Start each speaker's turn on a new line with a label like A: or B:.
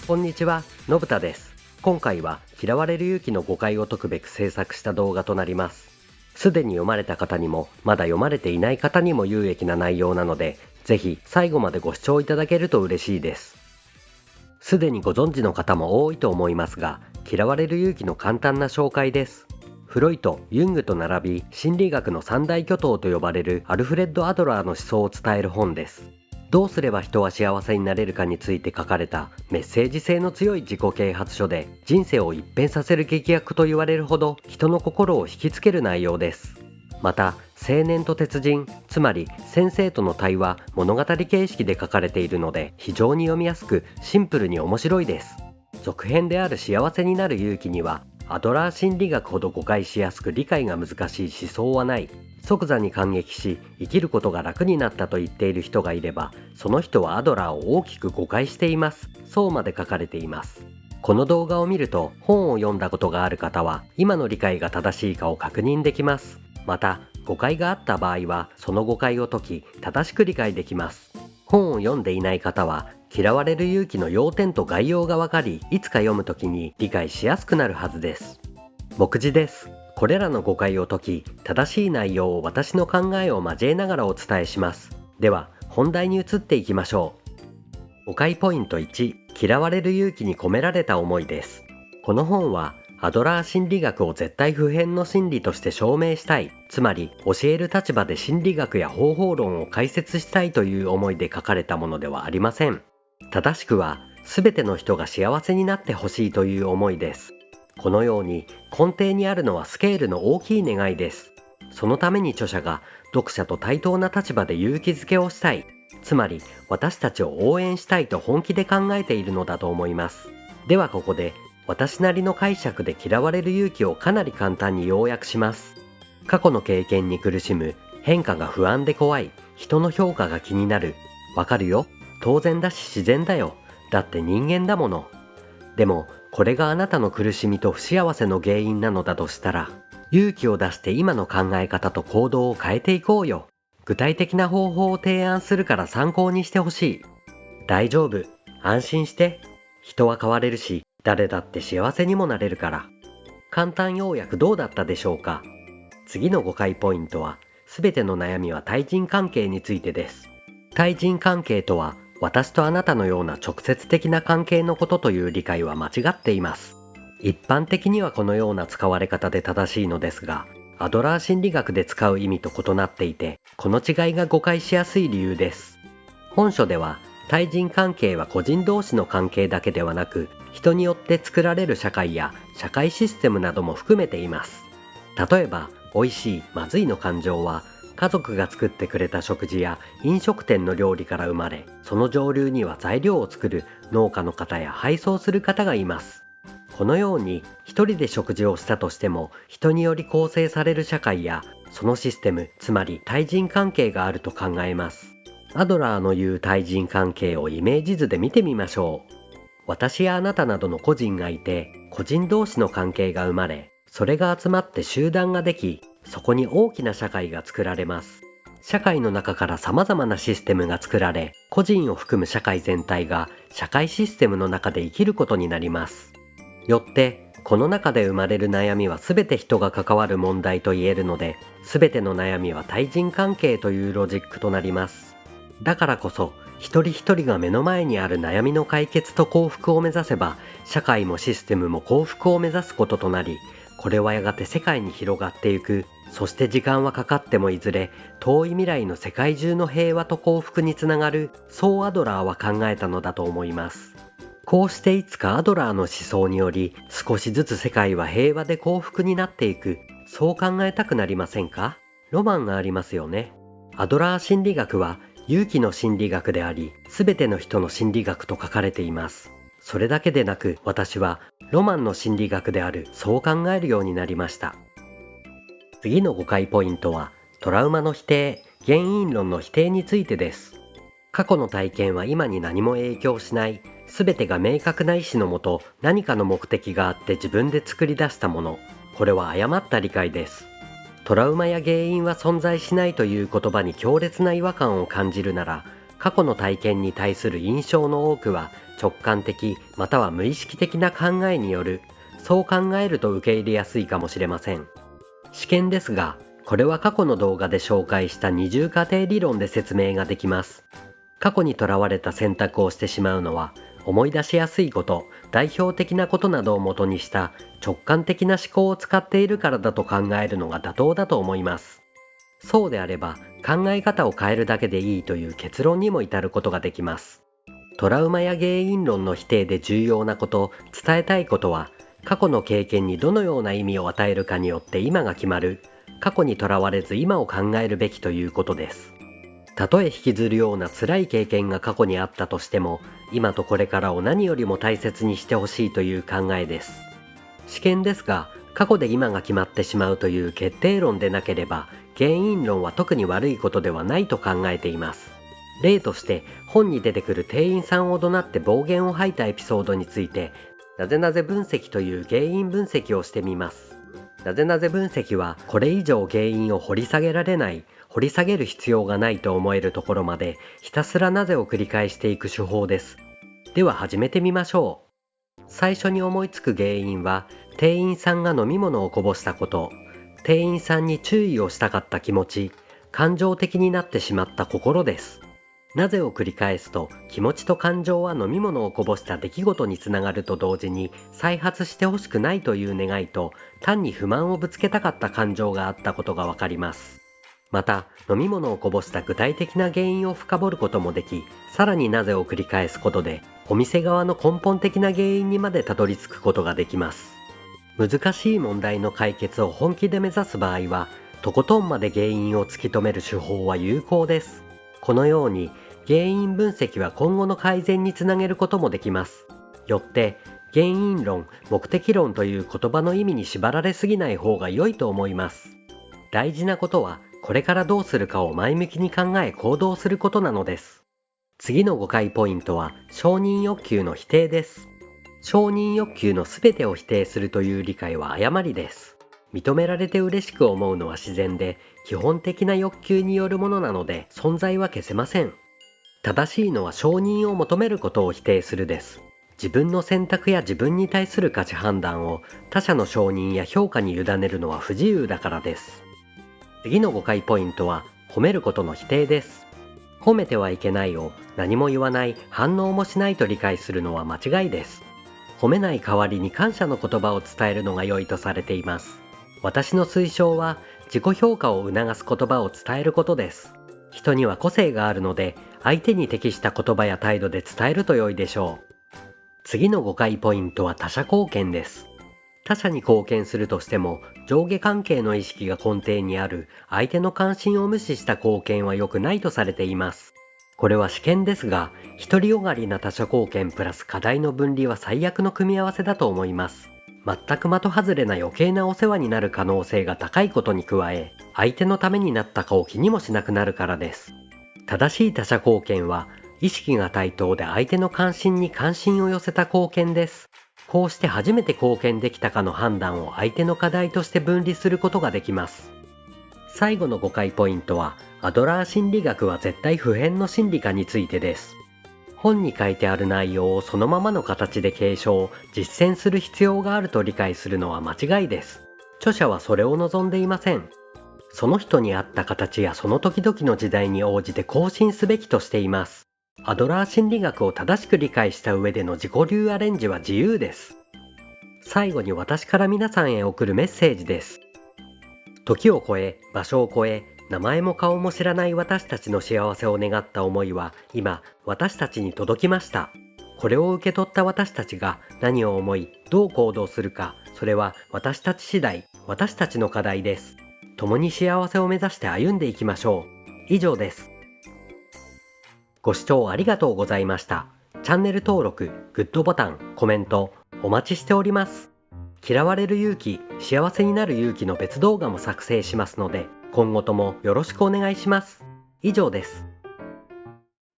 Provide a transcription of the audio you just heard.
A: こんにちは、のぶたです。今回は嫌われる勇気の誤解を解くべく制作した動画となります。すでに読まれた方にも、まだ読まれていない方にも有益な内容なので、ぜひ最後までご視聴いただけると嬉しいです。すでにご存知の方も多いと思いますが、嫌われる勇気の簡単な紹介です。フロイト、ユングと並び心理学の三大巨頭と呼ばれるアルフレッド・アドラーの思想を伝える本です。どうすれば人は幸せになれるかについて書かれたメッセージ性の強い自己啓発書で、人生を一変させる劇薬と言われるほど人の心を引きつける内容です。また、青年と鉄人、つまり先生との対話、物語形式で書かれているので、非常に読みやすくシンプルに面白いです。続編である幸せになる勇気には、アドラー心理学ほど誤解しやすく理解が難しい思想はない。即座に感激し、生きることが楽になったと言っている人がいれば、その人はアドラーを大きく誤解しています。そうまで書かれています。この動画を見ると、本を読んだことがある方は、今の理解が正しいかを確認できます。また、誤解があった場合は、その誤解を解き、正しく理解できます。本を読んでいない方は、嫌われる勇気の要点と概要がわかり、いつか読むときに理解しやすくなるはずです。目次です。これらの誤解を解き、正しい内容を私の考えを交えながらお伝えします。では、本題に移っていきましょう。誤解ポイント1、嫌われる勇気に込められた思いです。この本は、アドラー心理学を絶対不変の真理として証明したい、つまり教える立場で心理学や方法論を解説したいという思いで書かれたものではありません。正しくは、すべての人が幸せになってほしいという思いです。このように根底にあるのはスケールの大きい願いです。そのために著者が読者と対等な立場で勇気づけをしたい、つまり私たちを応援したいと本気で考えているのだと思います。ではここで私なりの解釈で嫌われる勇気をかなり簡単に要約します。過去の経験に苦しむ、変化が不安で怖い、人の評価が気になる。わかるよ。当然だし自然だよ。だって人間だもの。でもこれがあなたの苦しみと不幸せの原因なのだとしたら、勇気を出して今の考え方と行動を変えていこうよ。具体的な方法を提案するから参考にしてほしい。大丈夫。安心して。人は変われるし、誰だって幸せにもなれるから。簡単要約どうだったでしょうか。次の誤解ポイントは、すべての悩みは対人関係についてです。対人関係とは、私とあなたのような直接的な関係のことという理解は間違っています。一般的にはこのような使われ方で正しいのですが、アドラー心理学で使う意味と異なっていて、この違いが誤解しやすい理由です。本書では、対人関係は個人同士の関係だけではなく、人によって作られる社会や社会システムなども含めています。例えば、美味しい、まずいの感情は、家族が作ってくれた食事や飲食店の料理から生まれ、その上流には材料を作る農家の方や配送する方がいます。このように一人で食事をしたとしても、人により構成される社会やそのシステム、つまり対人関係があると考えます。アドラーの言う対人関係をイメージ図で見てみましょう。私やあなたなどの個人がいて、個人同士の関係が生まれ、それが集まって集団ができ、そこに大きな社会が作られます。社会の中から様々なシステムが作られ、個人を含む社会全体が社会システムの中で生きることになります。よって、この中で生まれる悩みは全て人が関わる問題と言えるので、全ての悩みは対人関係というロジックとなります。だからこそ、一人一人が目の前にある悩みの解決と幸福を目指せば、社会もシステムも幸福を目指すこととなり、これはやがて世界に広がっていく。そして時間はかかってもいずれ遠い未来の世界中の平和と幸福につながる、そうアドラーは考えたのだと思います。こうしていつかアドラーの思想により少しずつ世界は平和で幸福になっていく、そう考えたくなりませんか？ロマンがありますよね。アドラー心理学は勇気の心理学であり、すべての人の心理学と書かれています。それだけでなく、私はロマンの心理学である、そう考えるようになりました。次の誤解ポイントは、トラウマの否定、原因論の否定についてです。過去の体験は今に何も影響しない、すべてが明確な意志のもと、何かの目的があって自分で作り出したもの。これは誤った理解です。トラウマや原因は存在しないという言葉に強烈な違和感を感じるなら、過去の体験に対する印象の多くは直感的または無意識的な考えによる、そう考えると受け入れやすいかもしれません。試験ですが、これは過去の動画で紹介した二重過程理論で説明ができます。過去にとらわれた選択をしてしまうのは、思い出しやすいこと、代表的なことなどをもとにした直感的な思考を使っているからだと考えるのが妥当だと思います。そうであれば、考え方を変えるだけでいいという結論にも至ることができます。トラウマや原因論の否定で重要なこと、伝えたいことは、過去の経験にどのような意味を与えるかによって今が決まる、過去にとらわれず今を考えるべきということです。たとえ引きずるような辛い経験が過去にあったとしても、今とこれからを何よりも大切にしてほしいという考えです。試験ですが、過去で今が決まってしまうという決定論でなければ、原因論は特に悪いことではないと考えています。例として、本に出てくる店員さんを怒鳴って暴言を吐いたエピソードについて、なぜなぜ分析という原因分析をしてみます。なぜなぜ分析は、これ以上原因を掘り下げられない、掘り下げる必要がないと思えるところまで、ひたすらなぜを繰り返していく手法です。では始めてみましょう。最初に思いつく原因は、店員さんが飲み物をこぼしたこと、店員さんに注意をしたかった気持ち、感情的になってしまった心です。なぜを繰り返すと、気持ちと感情は飲み物をこぼした出来事につながると同時に、再発してほしくないという願いと、単に不満をぶつけたかった感情があったことがわかります。また、飲み物をこぼした具体的な原因を深掘ることもでき、さらになぜを繰り返すことで、お店側の根本的な原因にまでたどり着くことができます。難しい問題の解決を本気で目指す場合は、とことんまで原因を突き止める手法は有効です。このように、原因分析は今後の改善につなげることもできます。よって、原因論、目的論という言葉の意味に縛られすぎない方が良いと思います。大事なことは、これからどうするかを前向きに考え行動することなのです。次の誤解ポイントは、承認欲求の否定です。承認欲求のすべてを否定するという理解は誤りです。認められて嬉しく思うのは自然で、基本的な欲求によるものなので存在は消せません。正しいのは承認を求めることを否定するです。自分の選択や自分に対する価値判断を他者の承認や評価に委ねるのは不自由だからです。次の誤解ポイントは、褒めることの否定です。褒めてはいけないを何も言わない、反応もしないと理解するのは間違いです。褒めない代わりに感謝の言葉を伝えるのが良いとされています。私の推奨は、自己評価を促す言葉を伝えることです。人には個性があるので、相手に適した言葉や態度で伝えると良いでしょう。次の誤解ポイントは他者貢献です。他者に貢献するとしても、上下関係の意識が根底にある相手の関心を無視した貢献は良くないとされています。これは試験ですが、独りよがりな他者貢献プラス課題の分離は最悪の組み合わせだと思います。全く的外れな余計なお世話になる可能性が高いことに加え、相手のためになったかを気にもしなくなるからです。正しい他者貢献は、意識が対等で相手の関心に関心を寄せた貢献です。こうして初めて貢献できたかの判断を相手の課題として分離することができます。最後の誤解ポイントは、アドラー心理学は絶対不変の心理かについてです。本に書いてある内容をそのままの形で継承、実践する必要があると理解するのは間違いです。著者はそれを望んでいません。その人に合った形やその時々の時代に応じて更新すべきとしています。アドラー心理学を正しく理解した上での自己流アレンジは自由です。最後に私から皆さんへ送るメッセージです。時を超え、場所を超え、名前も顔も知らない私たちの幸せを願った思いは今、私たちに届きました。これを受け取った私たちが何を思い、どう行動するか、それは私たち次第、私たちの課題です。共に幸せを目指して歩んでいきましょう。以上です。ご視聴ありがとうございました。チャンネル登録、グッドボタン、コメント、お待ちしております。嫌われる勇気、幸せになる勇気の別動画も作成しますので、今後ともよろしくお願いします。以上です。